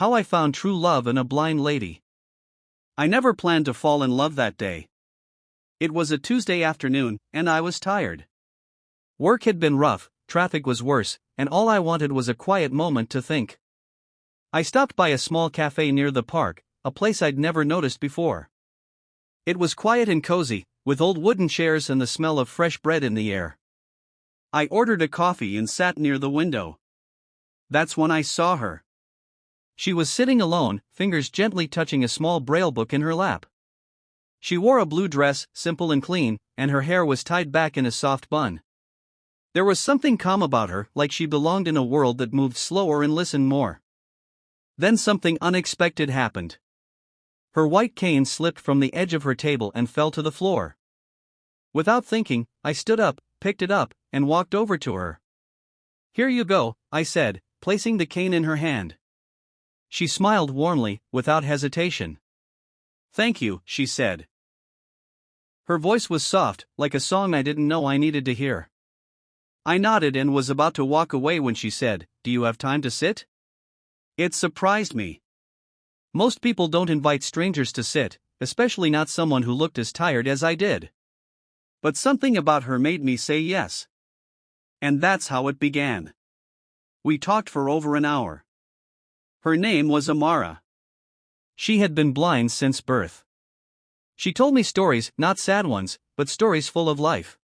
How I Found True Love in a Blind Lady. I never planned to fall in love that day. It was a Tuesday afternoon, and I was tired. Work had been rough, traffic was worse, and all I wanted was a quiet moment to think. I stopped by a small cafe near the park, a place I'd never noticed before. It was quiet and cozy, with old wooden chairs and the smell of fresh bread in the air. I ordered a coffee and sat near the window. That's when I saw her. She was sitting alone, fingers gently touching a small braille book in her lap. She wore a blue dress, simple and clean, and her hair was tied back in a soft bun. There was something calm about her, like she belonged in a world that moved slower and listened more. Then something unexpected happened. Her white cane slipped from the edge of her table and fell to the floor. Without thinking, I stood up, picked it up, and walked over to her. "Here you go," I said, placing the cane in her hand. She smiled warmly, without hesitation. "Thank you," she said. Her voice was soft, like a song I didn't know I needed to hear. I nodded and was about to walk away when she said, "Do you have time to sit?" It surprised me. Most people don't invite strangers to sit, especially not someone who looked as tired as I did. But something about her made me say yes. And that's how it began. We talked for over an hour. Her name was Amara. She had been blind since birth. She told me stories, not sad ones, but stories full of life.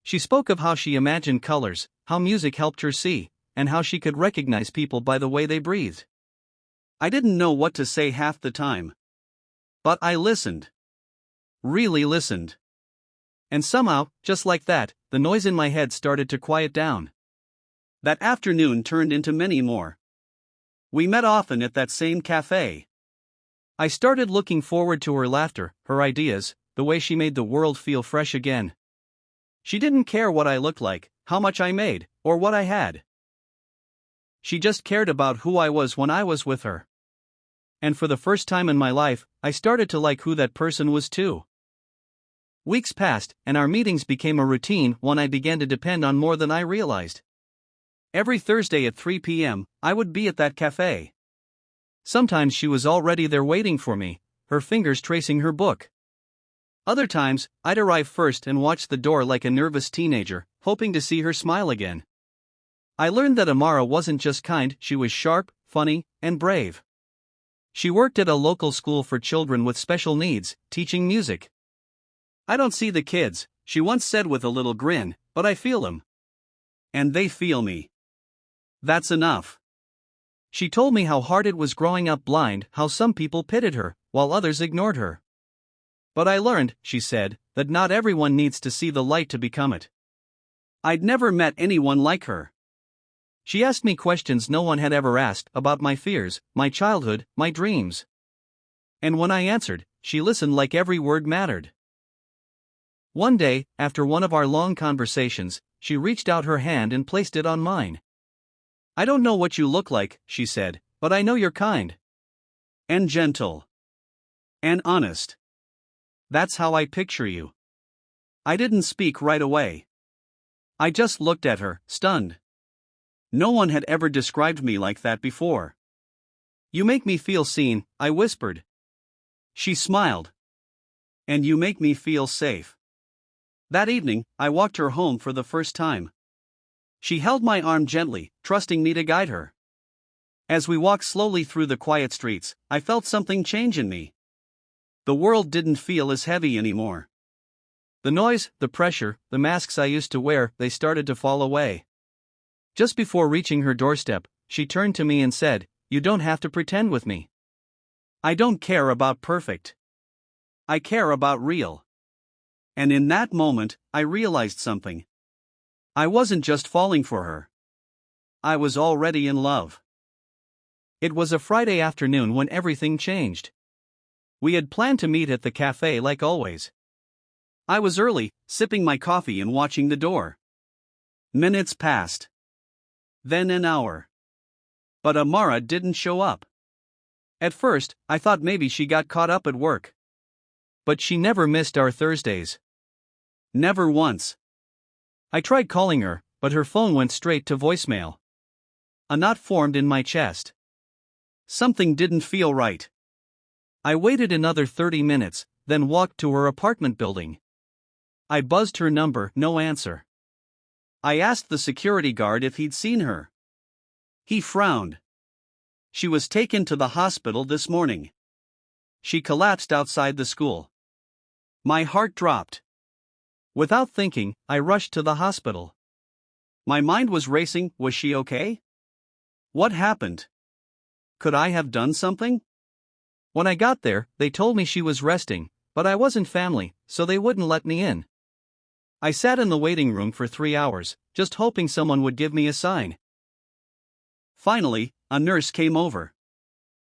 She spoke of how she imagined colors, how music helped her see, and how she could recognize people by the way they breathed. I didn't know what to say half the time. But I listened. Really listened. And somehow, just like that, the noise in my head started to quiet down. That afternoon turned into many more. We met often at that same cafe. I started looking forward to her laughter, her ideas, the way she made the world feel fresh again. She didn't care what I looked like, how much I made, or what I had. She just cared about who I was when I was with her. And for the first time in my life, I started to like who that person was too. Weeks passed, and our meetings became a routine, one I began to depend on more than I realized. Every Thursday at 3 p.m., I would be at that cafe. Sometimes she was already there waiting for me, her fingers tracing her book. Other times, I'd arrive first and watch the door like a nervous teenager, hoping to see her smile again. I learned that Amara wasn't just kind, she was sharp, funny, and brave. She worked at a local school for children with special needs, teaching music. "I don't see the kids," she once said with a little grin, "but I feel them. And they feel me. That's enough." She told me how hard it was growing up blind, how some people pitied her, while others ignored her. "But I learned," she said, "that not everyone needs to see the light to become it." I'd never met anyone like her. She asked me questions no one had ever asked, about my fears, my childhood, my dreams. And when I answered, she listened like every word mattered. One day, after one of our long conversations, she reached out her hand and placed it on mine. "I don't know what you look like," she said, "but I know you're kind. And gentle. And honest. That's how I picture you." I didn't speak right away. I just looked at her, stunned. No one had ever described me like that before. "You make me feel seen," I whispered. She smiled. "And you make me feel safe." That evening, I walked her home for the first time. She held my arm gently, trusting me to guide her. As we walked slowly through the quiet streets, I felt something change in me. The world didn't feel as heavy anymore. The noise, the pressure, the masks I used to wear, they started to fall away. Just before reaching her doorstep, she turned to me and said, "You don't have to pretend with me. I don't care about perfect. I care about real." And in that moment, I realized something. I wasn't just falling for her. I was already in love. It was a Friday afternoon when everything changed. We had planned to meet at the cafe like always. I was early, sipping my coffee and watching the door. Minutes passed. Then an hour. But Amara didn't show up. At first, I thought maybe she got caught up at work. But she never missed our Thursdays. Never once. I tried calling her, but her phone went straight to voicemail. A knot formed in my chest. Something didn't feel right. I waited another 30 minutes, then walked to her apartment building. I buzzed her number, no answer. I asked the security guard if he'd seen her. He frowned. She was taken to the hospital this morning. She collapsed outside the school. My heart dropped. Without thinking, I rushed to the hospital. My mind was racing. Was she okay? What happened? Could I have done something? When I got there, they told me she was resting, but I wasn't family, so they wouldn't let me in. I sat in the waiting room for 3 hours, just hoping someone would give me a sign. Finally, a nurse came over.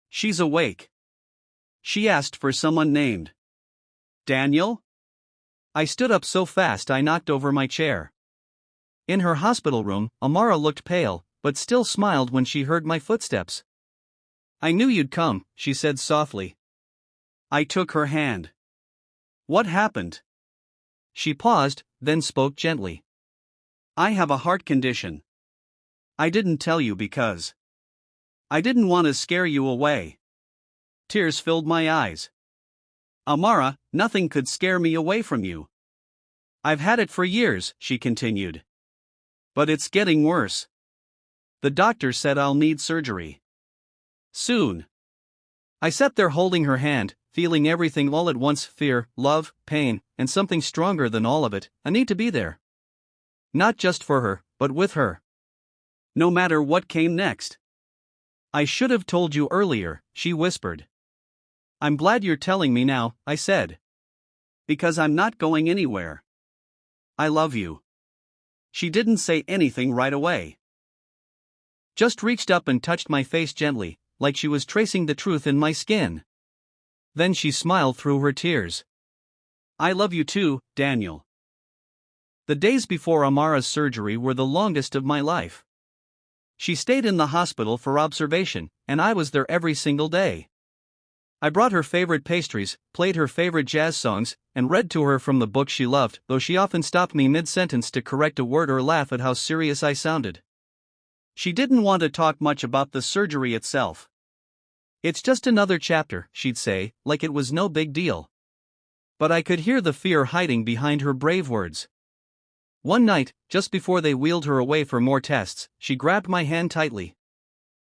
She's awake. She asked for someone named Daniel. I stood up so fast I knocked over my chair. In her hospital room, Amara looked pale, but still smiled when she heard my footsteps. I knew you'd come, she said softly. I took her hand. What happened? She paused, then spoke gently. I have a heart condition. I didn't tell you because I didn't want to scare you away. Tears filled my eyes. Amara, nothing could scare me away from you. I've had it for years, she continued. But it's getting worse. The doctor said I'll need surgery soon. I sat there holding her hand, feeling everything all at once: fear, love, pain, and something stronger than all of it, a need to be there. Not just for her, but with her. No matter what came next. I should have told you earlier, she whispered. I'm glad you're telling me now, I said. Because I'm not going anywhere. I love you. She didn't say anything right away. Just reached up and touched my face gently, like she was tracing the truth in my skin. Then she smiled through her tears. I love you too, Daniel. The days before Amara's surgery were the longest of my life. She stayed in the hospital for observation, and I was there every single day. I brought her favorite pastries, played her favorite jazz songs, and read to her from the book she loved, though she often stopped me mid-sentence to correct a word or laugh at how serious I sounded. She didn't want to talk much about the surgery itself. It's just another chapter, she'd say, like it was no big deal. But I could hear the fear hiding behind her brave words. One night, just before they wheeled her away for more tests, she grabbed my hand tightly.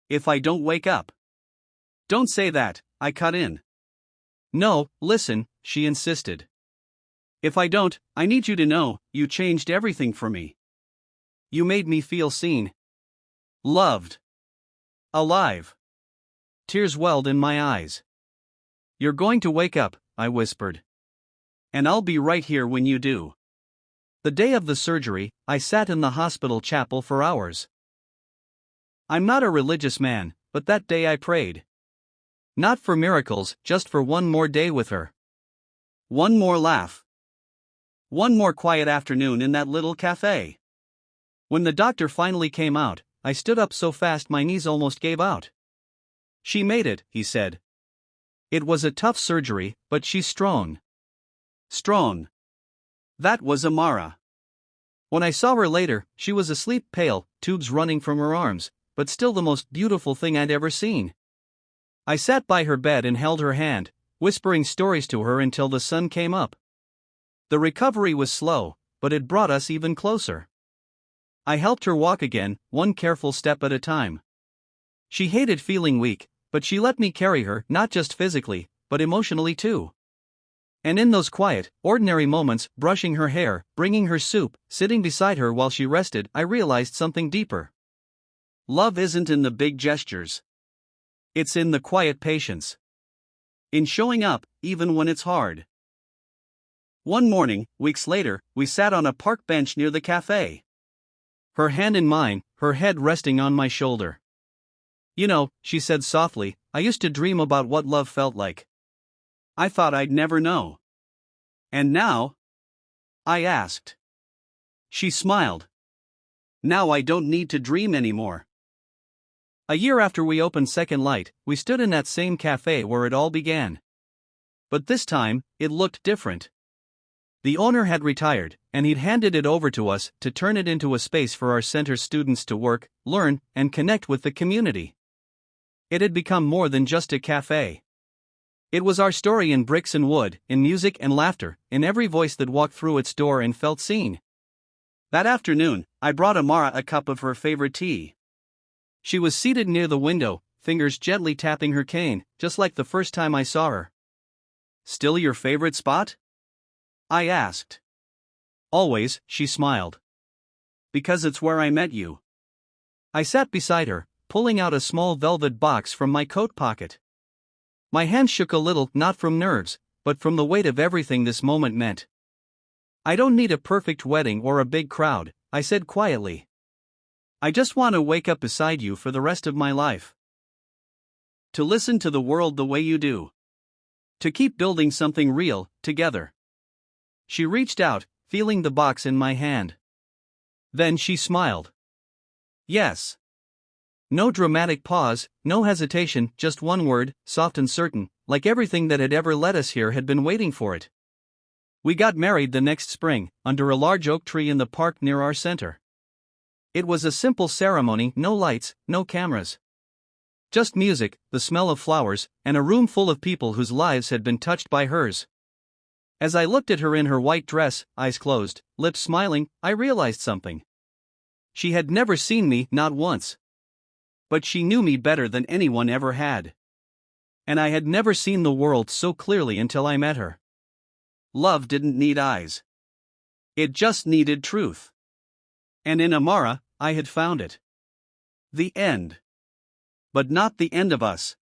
If I don't wake up. Don't say that, I cut in. No, listen, she insisted. If I don't, I need you to know, you changed everything for me. You made me feel seen. Loved. Alive. Tears welled in my eyes. You're going to wake up, I whispered. And I'll be right here when you do. The day of the surgery, I sat in the hospital chapel for hours. I'm not a religious man, but that day I prayed. Not for miracles, just for one more day with her. One more laugh. One more quiet afternoon in that little cafe. When the doctor finally came out, I stood up so fast my knees almost gave out. She made it, he said. It was a tough surgery, but she's strong. Strong. That was Amara. When I saw her later, she was asleep, pale, tubes running from her arms, but still the most beautiful thing I'd ever seen. I sat by her bed and held her hand, whispering stories to her until the sun came up. The recovery was slow, but it brought us even closer. I helped her walk again, one careful step at a time. She hated feeling weak, but she let me carry her, not just physically, but emotionally too. And in those quiet, ordinary moments, brushing her hair, bringing her soup, sitting beside her while she rested, I realized something deeper. Love isn't in the big gestures. It's in the quiet patience. In showing up, even when it's hard. One morning, weeks later, we sat on a park bench near the cafe. Her hand in mine, her head resting on my shoulder. You know, she said softly, I used to dream about what love felt like. I thought I'd never know. And now? I asked. She smiled. Now I don't need to dream anymore. A year after we opened Second Light, we stood in that same cafe where it all began. But this time, it looked different. The owner had retired, and he'd handed it over to us to turn it into a space for our center students to work, learn, and connect with the community. It had become more than just a cafe. It was our story in bricks and wood, in music and laughter, in every voice that walked through its door and felt seen. That afternoon, I brought Amara a cup of her favorite tea. She was seated near the window, fingers gently tapping her cane, just like the first time I saw her. "Still your favorite spot?" I asked. "Always," she smiled. "Because it's where I met you." I sat beside her, pulling out a small velvet box from my coat pocket. My hand shook a little, not from nerves, but from the weight of everything this moment meant. "I don't need a perfect wedding or a big crowd," I said quietly. "I just want to wake up beside you for the rest of my life. To listen to the world the way you do. To keep building something real, together." She reached out, feeling the box in my hand. Then she smiled. "Yes." No dramatic pause, no hesitation, just one word, soft and certain, like everything that had ever led us here had been waiting for it. We got married the next spring, under a large oak tree in the park near our center. It was a simple ceremony, no lights, no cameras. Just music, the smell of flowers, and a room full of people whose lives had been touched by hers. As I looked at her in her white dress, eyes closed, lips smiling, I realized something. She had never seen me, not once. But she knew me better than anyone ever had. And I had never seen the world so clearly until I met her. Love didn't need eyes. It just needed truth. And in Amara, I had found it. The end. But not the end of us.